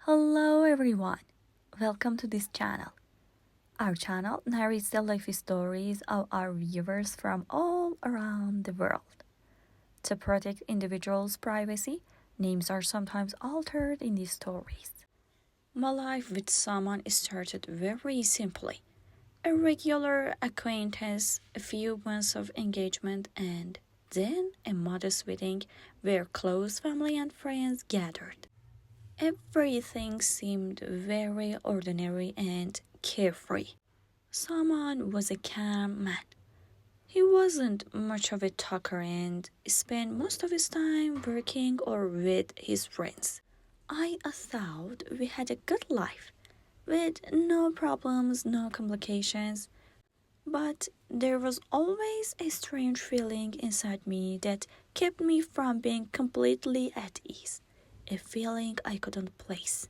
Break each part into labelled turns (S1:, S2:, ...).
S1: Hello everyone, welcome to this channel. Our channel narrates the life stories of our viewers from all around the world. To protect individuals' privacy, names are sometimes altered in these stories. My life with someone started very simply. A regular acquaintance, a few months of engagement, and then a modest wedding where close family and friends gathered. Everything seemed very ordinary and carefree. Saman was a calm man. He wasn't much of a talker and spent most of his time working or with his friends. I thought we had a good life, with no problems, no complications, but there was always a strange feeling inside me that kept me from being completely at ease, a feeling I couldn't place.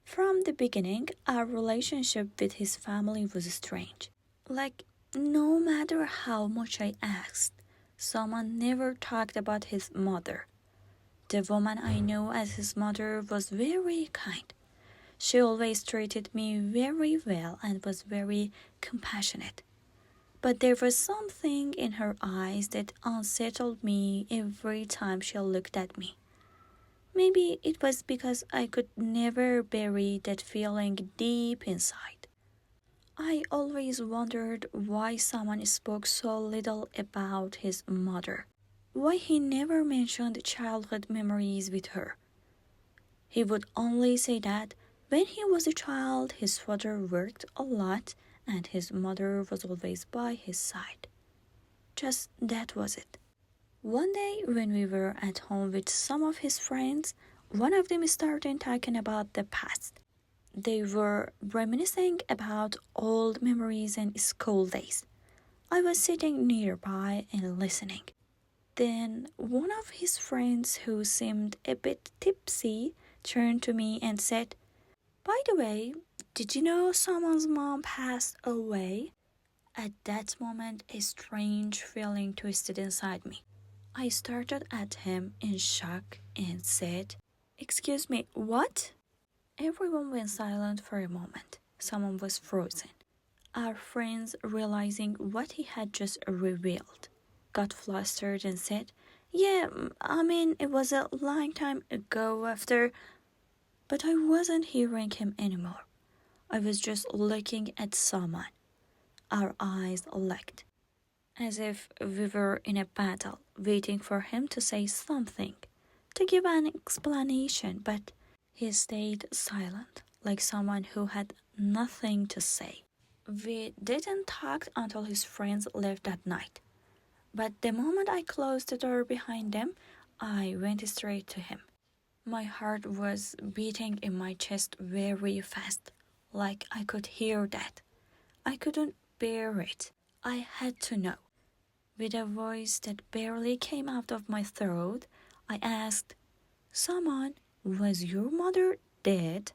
S1: From the beginning, our relationship with his family was strange. Like, no matter how much I asked, someone never talked about his mother. The woman I knew as his mother was very kind. She always treated me very well and was very compassionate. But there was something in her eyes that unsettled me every time she looked at me. Maybe it was because I could never bury that feeling deep inside. I always wondered why someone spoke so little about his mother, why he never mentioned childhood memories with her. He would only say that when he was a child, his father worked a lot and his mother was always by his side. Just that was it. One day, when we were at home with some of his friends, one of them started talking about the past. They were reminiscing about old memories and school days. I was sitting nearby and listening. Then one of his friends, who seemed a bit tipsy, turned to me and said, "By the way, did you know someone's mom passed away?" At that moment, a strange feeling twisted inside me. I started at him in shock and said, "Excuse me, what?" Everyone went silent for a moment. Someone was frozen. Our friends, realizing what he had just revealed, got flustered and said, "Yeah, it was a long time ago after..." But I wasn't hearing him anymore. I was just looking at someone. Our eyes locked, as if we were in a battle, waiting for him to say something, to give an explanation, but he stayed silent, like someone who had nothing to say. We didn't talk until his friends left that night, but the moment I closed the door behind them, I went straight to him. My heart was beating in my chest very fast, like I could hear that. I couldn't bear it. I had to know. With a voice that barely came out of my throat, I asked, "Someone, was your mother dead?"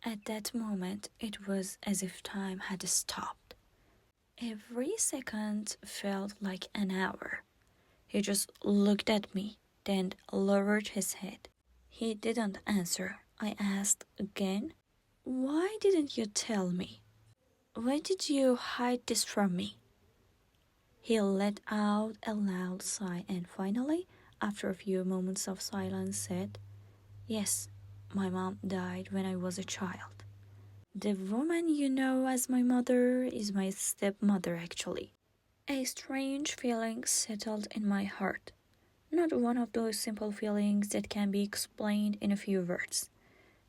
S1: At that moment, it was as if time had stopped. Every second felt like an hour. He just looked at me, then lowered his head. He didn't answer. I asked again, "Why didn't you tell me? Why did you hide this from me?" He let out a loud sigh and finally, after a few moments of silence, said, "Yes, my mom died when I was a child. The woman you know as my mother is my stepmother, actually." A strange feeling settled in my heart. Not one of those simple feelings that can be explained in a few words.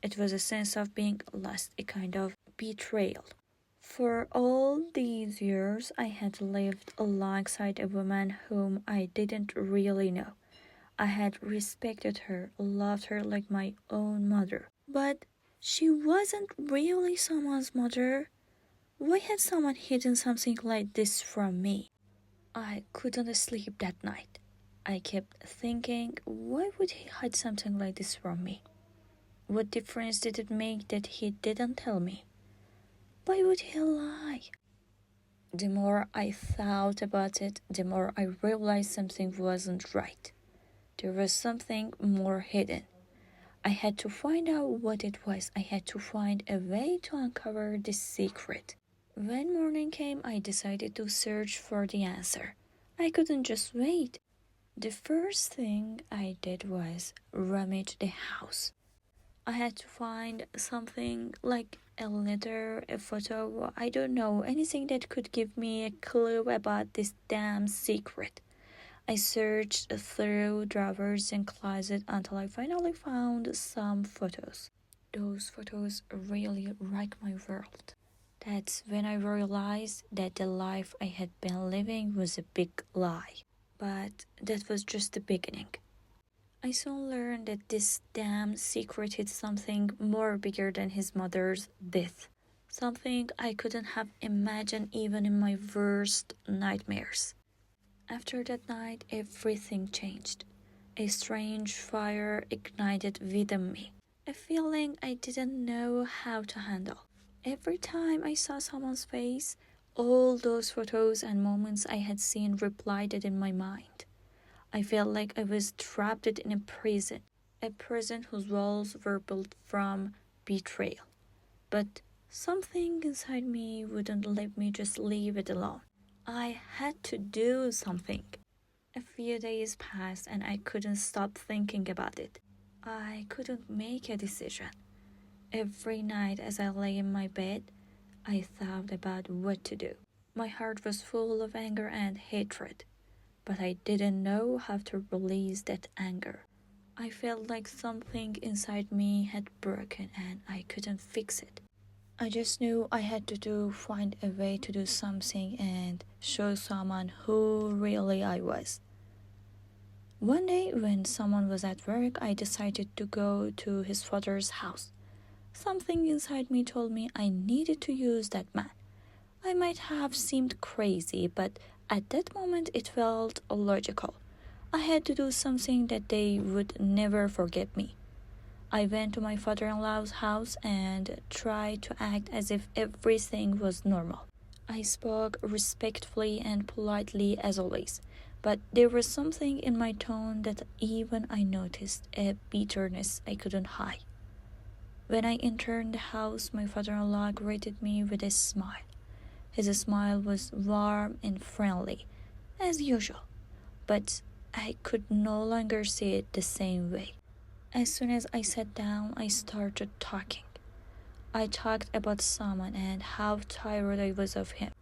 S1: It was a sense of being lost, a kind of betrayal. For all these years, I had lived alongside a woman whom I didn't really know. I had respected her, loved her like my own mother. But she wasn't really someone's mother. Why had someone hidden something like this from me? I couldn't sleep that night. I kept thinking, why would he hide something like this from me? What difference did it make that he didn't tell me? Why would he lie? The more I thought about it, the more I realized something wasn't right. There was something more hidden. I had to find out what it was. I had to find a way to uncover this secret. When morning came, I decided to search for the answer. I couldn't just wait. The first thing I did was rummage the house. I had to find something like a letter, a photo, I don't know, anything that could give me a clue about this damn secret. I searched through drawers and closets until I finally found some photos. Those photos really rock my world. That's when I realized that the life I had been living was a big lie. But that was just the beginning. I soon learned that this damn secret hid something more bigger than his mother's death. Something I couldn't have imagined even in my worst nightmares. After that night, everything changed. A strange fire ignited within me, a feeling I didn't know how to handle. Every time I saw someone's face, all those photos and moments I had seen replayed in my mind. I felt like I was trapped in a prison whose walls were built from betrayal. But something inside me wouldn't let me just leave it alone. I had to do something. A few days passed and I couldn't stop thinking about it. I couldn't make a decision. Every night as I lay in my bed, I thought about what to do. My heart was full of anger and hatred, but I didn't know how to release that anger. I felt like something inside me had broken and I couldn't fix it. I just knew I had to find a way to do something and show someone who really I was. One day when someone was at work, I decided to go to his father's house. Something inside me told me I needed to use that man. I might have seemed crazy, but at that moment it felt logical. I had to do something that they would never forget me. I went to my father-in-law's house and tried to act as if everything was normal. I spoke respectfully and politely as always, but there was something in my tone that even I noticed, a bitterness I couldn't hide. When I entered the house, my father-in-law greeted me with a smile. His smile was warm and friendly, as usual, but I could no longer see it the same way. As soon as I sat down, I started talking. I talked about Saman and how tired I was of him.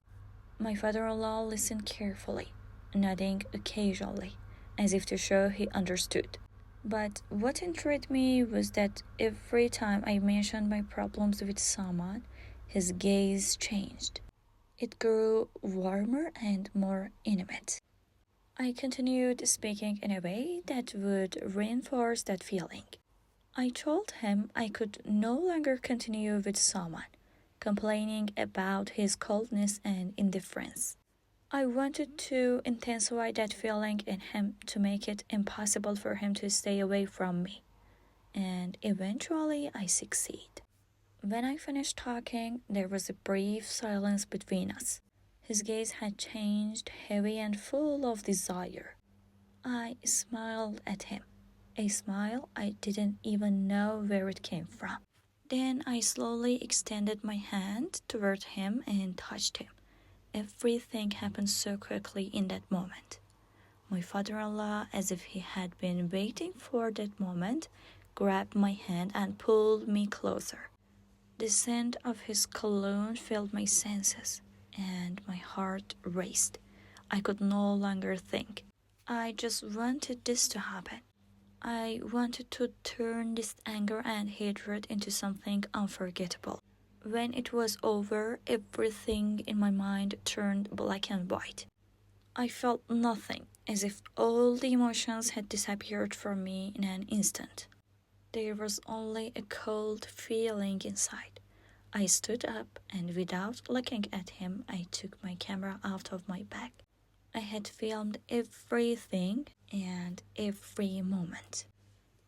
S1: My father-in-law listened carefully, nodding occasionally, as if to show he understood. But what intrigued me was that every time I mentioned my problems with Saman, his gaze changed. It grew warmer and more intimate. I continued speaking in a way that would reinforce that feeling. I told him I could no longer continue with someone, complaining about his coldness and indifference. I wanted to intensify that feeling in him to make it impossible for him to stay away from me. And eventually I succeed. When I finished talking, there was a brief silence between us. His gaze had changed, heavy and full of desire. I smiled at him, a smile I didn't even know where it came from. Then I slowly extended my hand toward him and touched him. Everything happened so quickly in that moment. My father-in-law, as if he had been waiting for that moment, grabbed my hand and pulled me closer. The scent of his cologne filled my senses, and my heart raced. I could no longer think. I just wanted this to happen. I wanted to turn this anger and hatred into something unforgettable. When it was over, everything in my mind turned black and white. I felt nothing, as if all the emotions had disappeared from me in an instant. There was only a cold feeling inside. I stood up and without looking at him, I took my camera out of my bag. I had filmed everything and every moment.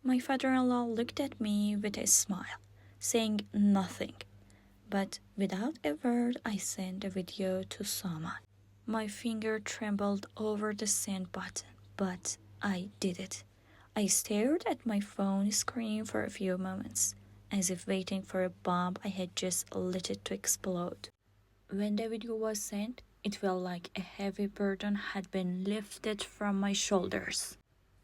S1: My father-in-law looked at me with a smile, saying nothing. But without a word, I sent the video to Sama. My finger trembled over the send button, but I did it. I stared at my phone screen for a few moments, as if waiting for a bomb I had just let it to explode. When the video was sent, it felt like a heavy burden had been lifted from my shoulders.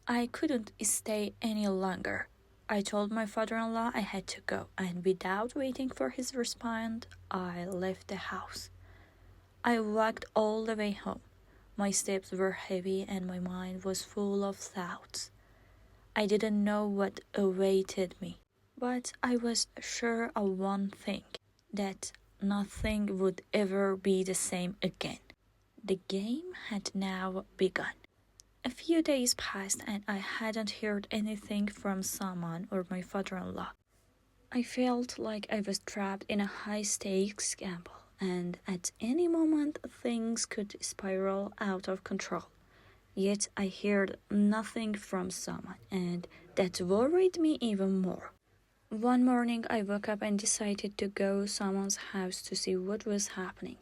S1: I couldn't stay any longer. I told my father-in-law I had to go, and without waiting for his response, I left the house. I walked all the way home. My steps were heavy and my mind was full of thoughts. I didn't know what awaited me, but I was sure of one thing, that nothing would ever be the same again. The game had now begun. A few days passed and I hadn't heard anything from someone or my father-in-law. I felt like I was trapped in a high-stakes gamble, and at any moment things could spiral out of control. Yet I heard nothing from someone, and that worried me even more. One morning I woke up and decided to go to someone's house to see what was happening.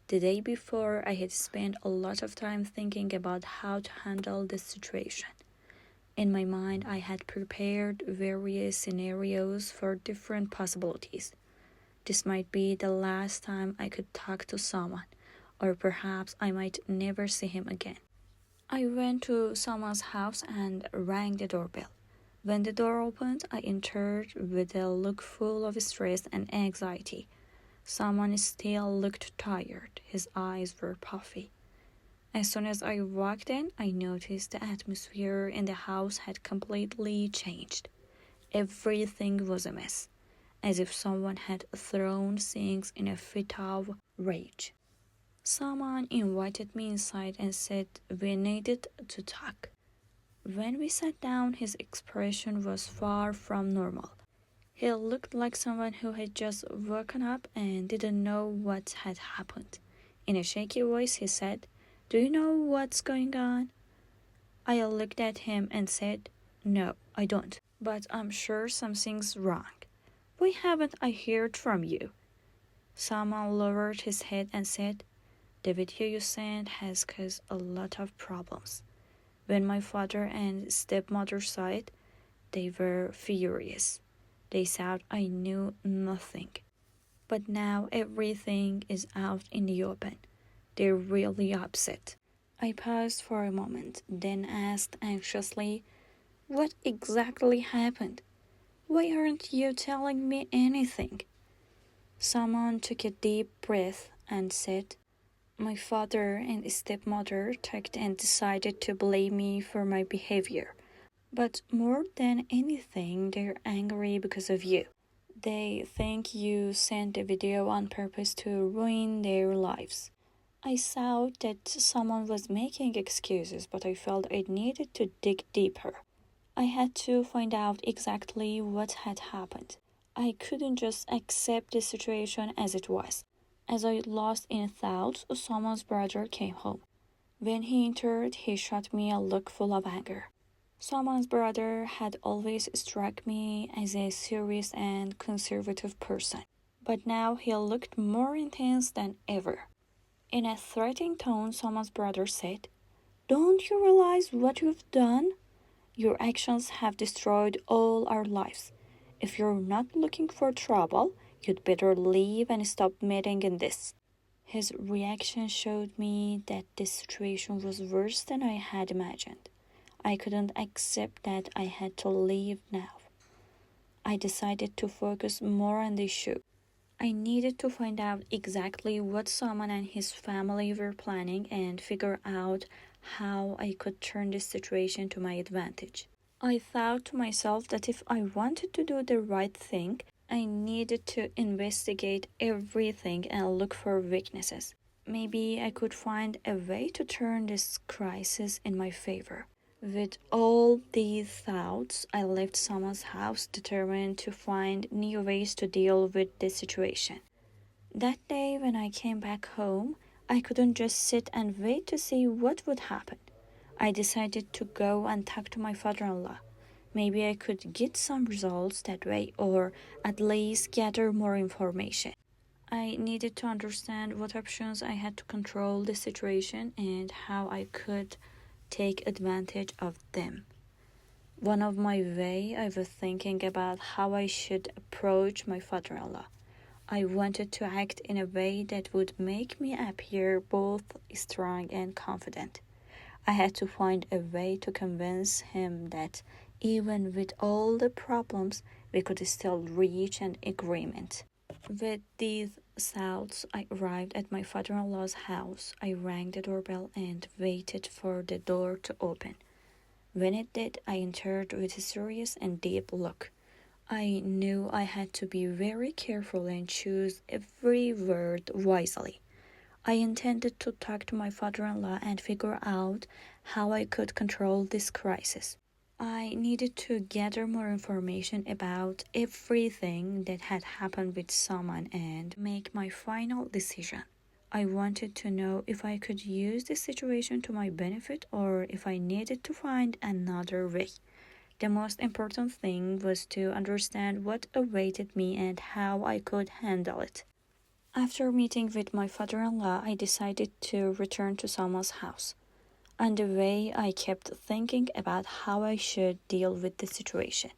S1: The day before, I had spent a lot of time thinking about how to handle this situation. In my mind, I had prepared various scenarios for different possibilities. This might be the last time I could talk to someone, or perhaps I might never see him again. I went to someone's house and rang the doorbell. When the door opened, I entered with a look full of stress and anxiety. Someone still looked tired. His eyes were puffy. As soon as I walked in, I noticed the atmosphere in the house had completely changed. Everything was a mess, as if someone had thrown things in a fit of rage. Someone invited me inside and said we needed to talk. When we sat down, his expression was far from normal. He looked like someone who had just woken up and didn't know what had happened. In a shaky voice, he said, "Do you know what's going on?" I looked at him and said, "No, I don't, but I'm sure something's wrong. Why haven't I heard from you?" Someone lowered his head and said, "The video you sent has caused a lot of problems." When my father and stepmother saw it, they were furious. They thought I knew nothing. But now everything is out in the open. They're really upset. I paused for a moment, then asked anxiously, "What exactly happened? Why aren't you telling me anything?" Someone took a deep breath and said, "My father and stepmother talked and decided to blame me for my behavior. But more than anything, they're angry because of you. They think you sent the video on purpose to ruin their lives." I thought that someone was making excuses, but I felt I needed to dig deeper. I had to find out exactly what had happened. I couldn't just accept the situation as it was. As I lost in thoughts, someone's brother came home. When he entered, he shot me a look full of anger. Someone's brother had always struck me as a serious and conservative person, but now he looked more intense than ever. In a threatening tone, someone's brother said, "Don't you realize what you've done? Your actions have destroyed all our lives. If you're not looking for trouble, you'd better leave and stop meddling in this." His reaction showed me that this situation was worse than I had imagined. I couldn't accept that I had to leave now. I decided to focus more on the issue. I needed to find out exactly what someone and his family were planning and figure out how I could turn this situation to my advantage. I thought to myself that if I wanted to do the right thing, I needed to investigate everything and look for weaknesses. Maybe I could find a way to turn this crisis in my favor. With all these thoughts, I left someone's house determined to find new ways to deal with the situation. That day, when I came back home, I couldn't just sit and wait to see what would happen. I decided to go and talk to my father-in-law. Maybe I could get some results that way, or at least gather more information. I needed to understand what options I had to control the situation and how I could take advantage of them. One of my way I was thinking about how I should approach my father-in-law. I wanted to act in a way that would make me appear both strong and confident. I had to find a way to convince him that even with all the problems, we could still reach an agreement. With these thoughts, I arrived at my father in law's house. I rang the doorbell and waited for the door to open. When it did, I entered with a serious and deep look. I knew I had to be very careful and choose every word wisely. I intended to talk to my father in law and figure out how I could control this crisis. I needed to gather more information about everything that had happened with someone and make my final decision. I wanted to know if I could use this situation to my benefit or if I needed to find another way. The most important thing was to understand what awaited me and how I could handle it. After meeting with my father in law, I decided to return to Salma's house. On the way, I kept thinking about how I should deal with the situation.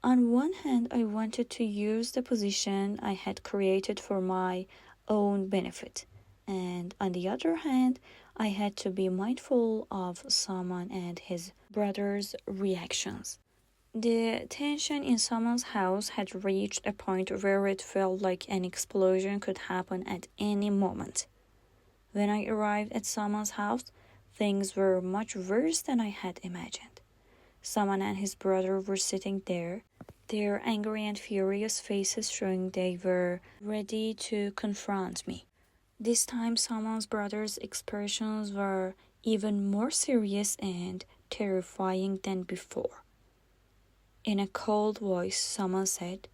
S1: On one hand, I wanted to use the position I had created for my own benefit, and on the other hand, I had to be mindful of Salman and his brother's reactions. The tension in someone's house had reached a point where it felt like an explosion could happen at any moment. When I arrived at someone's house, things were much worse than I had imagined. Someone and his brother were sitting there, their angry and furious faces showing they were ready to confront me. This time, someone's brother's expressions were even more serious and terrifying than before. In a cold voice, someone said,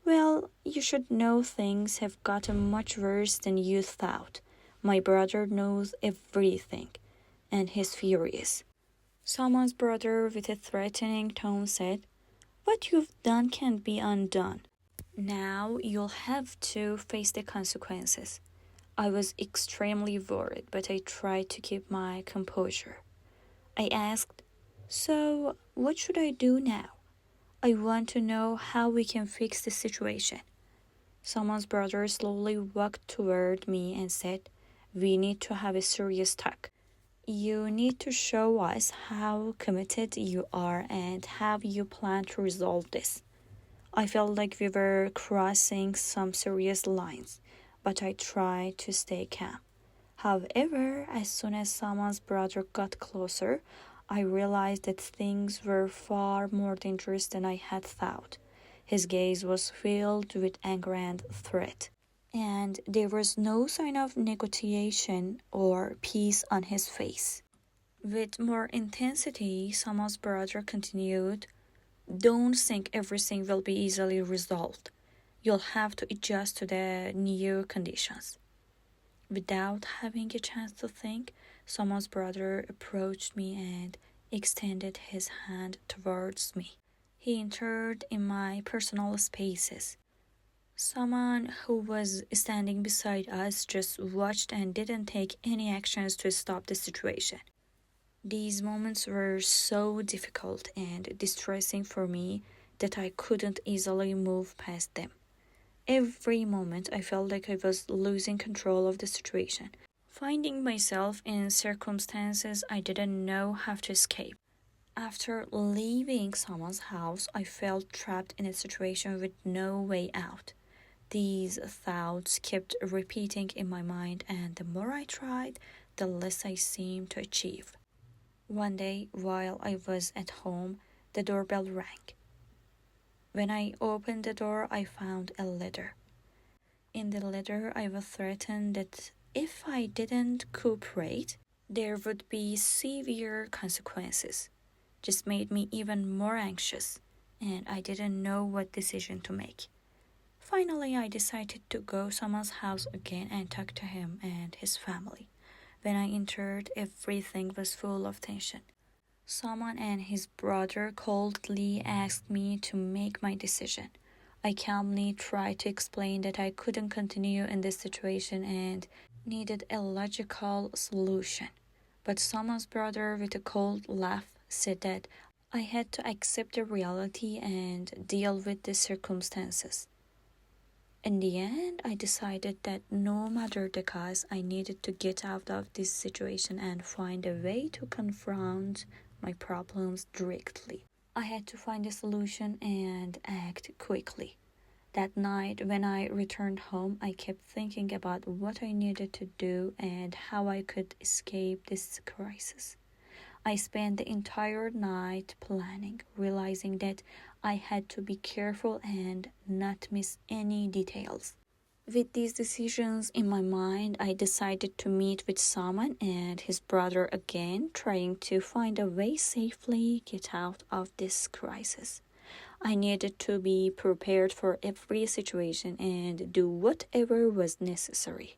S1: "Well, you should know things have gotten much worse than you thought. My brother knows everything, and he's furious." Someone's brother, with a threatening tone, said, "What you've done can't be undone. Now you'll have to face the consequences." I was extremely worried, but I tried to keep my composure. I asked, "So, what should I do now? I want to know how we can fix the situation." Someone's brother slowly walked toward me and said, "We need to have a serious talk. You need to show us how committed you are and how you plan to resolve this." I felt like we were crossing some serious lines, but I tried to stay calm. However, as soon as someone's brother got closer, I realized that things were far more dangerous than I had thought. His gaze was filled with anger and threat, and there was no sign of negotiation or peace on his face. With more intensity, someone's brother continued, "Don't think everything will be easily resolved. You'll have to adjust to the new conditions." Without having a chance to think, someone's brother approached me and extended his hand towards me. He entered in my personal spaces. Someone who was standing beside us just watched and didn't take any actions to stop the situation. These moments were so difficult and distressing for me that I couldn't easily move past them. Every moment I felt like I was losing control of the situation, finding myself in circumstances I didn't know how to escape. After leaving someone's house, I felt trapped in a situation with no way out. These thoughts kept repeating in my mind, and the more I tried, the less I seemed to achieve. One day, while I was at home, the doorbell rang. When I opened the door, I found a letter. In the letter, I was threatened that if I didn't cooperate, there would be severe consequences. Just made me even more anxious, and I didn't know what decision to make. Finally, I decided to go to someone's house again and talk to him and his family. When I entered, everything was full of tension. Someone and his brother coldly asked me to make my decision. I calmly tried to explain that I couldn't continue in this situation and needed a logical solution. But someone's brother, with a cold laugh, said that I had to accept the reality and deal with the circumstances. In the end, I decided that no matter the cost, I needed to get out of this situation and find a way to confront my problems directly. I had to find a solution and act quickly. That night, when I returned home, I kept thinking about what I needed to do and how I could escape this crisis. I spent the entire night planning, realizing that I had to be careful and not miss any details. With these decisions in my mind, I decided to meet with Saman and his brother again, trying to find a way safely get out of this crisis. I needed to be prepared for every situation and do whatever was necessary.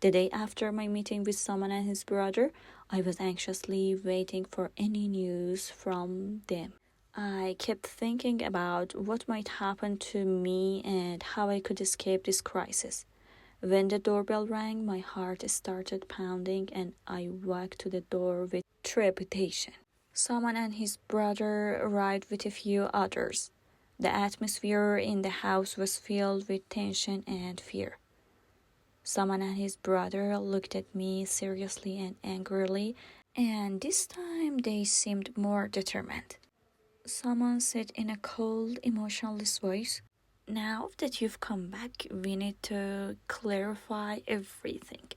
S1: The day after my meeting with Saman and his brother, I was anxiously waiting for any news from them. I kept thinking about what might happen to me and how I could escape this crisis. When the doorbell rang, my heart started pounding and I walked to the door with trepidation. Saman and his brother arrived with a few others. The atmosphere in the house was filled with tension and fear. Saman and his brother looked at me seriously and angrily, and this time they seemed more determined. Saman said in a cold, emotionless voice, "Now that you've come back, we need to clarify everything.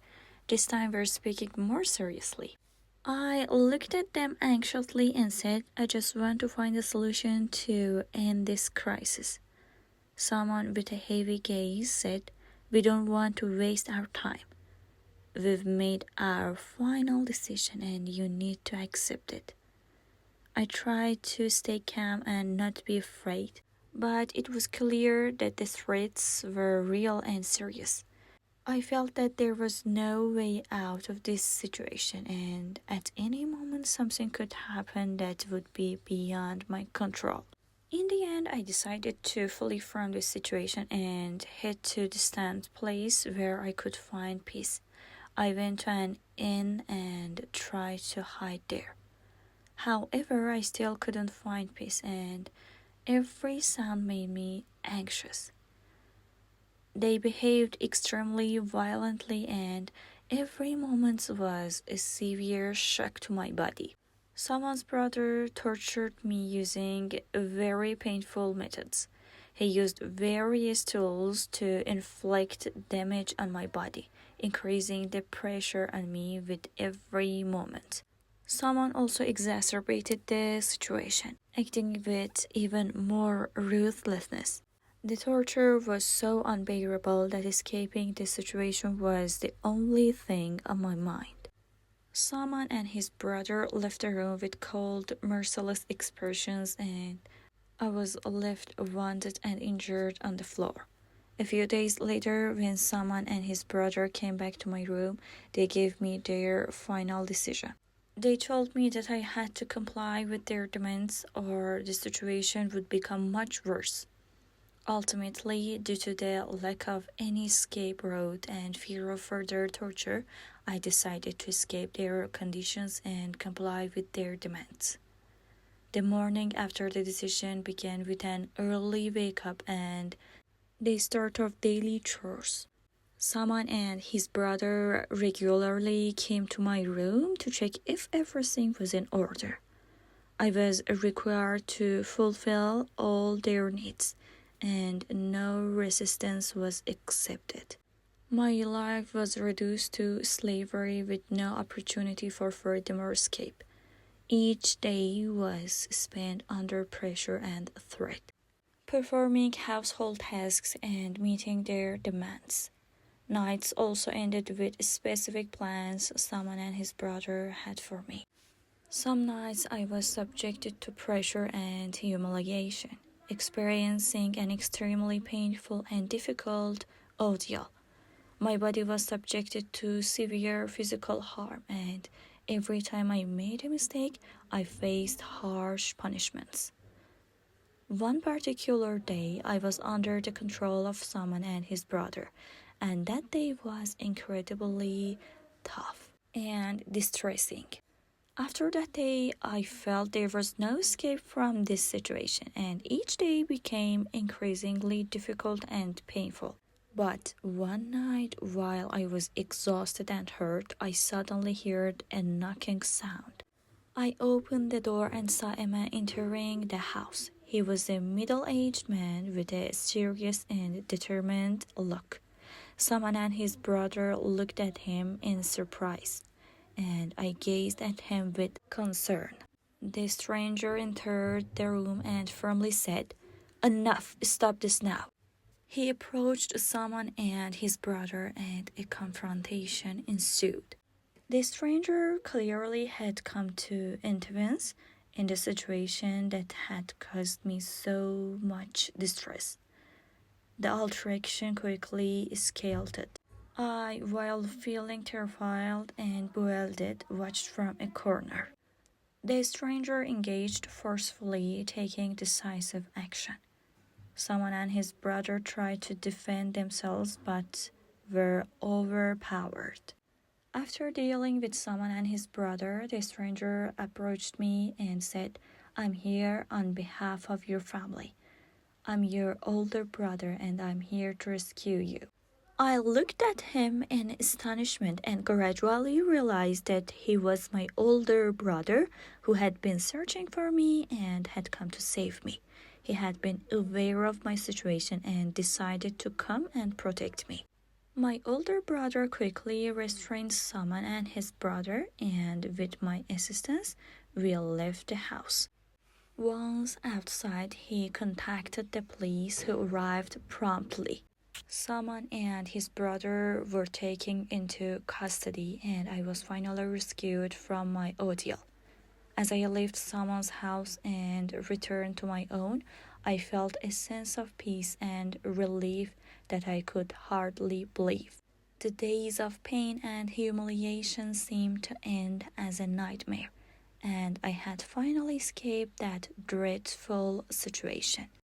S1: This time we're speaking more seriously." I looked at them anxiously and said, "I just want to find a solution to end this crisis." Someone with a heavy gaze said, "We don't want to waste our time. We've made our final decision and you need to accept it." I tried to stay calm and not be afraid, but it was clear that the threats were real and serious. I felt that there was no way out of this situation, and at any moment something could happen that would be beyond my control. In the end, I decided to flee from this situation and head to a distant place where I could find peace. I went to an inn and tried to hide there. However, I still couldn't find peace, and every sound made me anxious. They behaved extremely violently, and every moment was a severe shock to my body. Someone's brother tortured me using very painful methods. He used various tools to inflict damage on my body, increasing the pressure on me with every moment. Someone also exacerbated the situation, acting with even more ruthlessness. The torture was so unbearable that escaping the situation was the only thing on my mind. Saman and his brother left the room with cold, merciless expressions, and I was left wounded and injured on the floor. A few days later, when Saman and his brother came back to my room, they gave me their final decision. They told me that I had to comply with their demands or the situation would become much worse. Ultimately, due to the lack of any escape route and fear of further torture, I decided to escape their conditions and comply with their demands. The morning after the decision began with an early wake-up and the start of daily chores. Saman and his brother regularly came to my room to check if everything was in order. I was required to fulfill all their needs, and no resistance was accepted. My life was reduced to slavery with no opportunity for further escape. Each day was spent under pressure and threat, performing household tasks and meeting their demands. Nights also ended with specific plans someone and his brother had for me. Some nights I was subjected to pressure and humiliation, experiencing an extremely painful and difficult ordeal. My body was subjected to severe physical harm, and every time I made a mistake, I faced harsh punishments. One particular day, I was under the control of someone and his brother, and that day was incredibly tough and distressing. After that day, I felt there was no escape from this situation, and each day became increasingly difficult and painful. But one night, while I was exhausted and hurt, I suddenly heard a knocking sound. I opened the door and saw a man entering the house. He was a middle-aged man with a serious and determined look. Someone and his brother looked at him in surprise, and I gazed at him with concern. The stranger entered the room and firmly said, "Enough, stop this now." He approached someone and his brother, and a confrontation ensued. The stranger clearly had come to intervene in the situation that had caused me so much distress. The altercation quickly escalated. I, while feeling terrified and bewildered, watched from a corner. The stranger engaged forcefully, taking decisive action. Someone and his brother tried to defend themselves but were overpowered. After dealing with someone and his brother, the stranger approached me and said, "I'm here on behalf of your family. I'm your older brother and I'm here to rescue you." I looked at him in astonishment and gradually realized that he was my older brother who had been searching for me and had come to save me. He had been aware of my situation and decided to come and protect me. My older brother quickly restrained someone and his brother, and with my assistance, we left the house. Once outside, he contacted the police, who arrived promptly. Someone and his brother were taken into custody, and I was finally rescued from my ordeal. As I left someone's house and returned to my own, I felt a sense of peace and relief that I could hardly believe. The days of pain and humiliation seemed to end as a nightmare, and I had finally escaped that dreadful situation.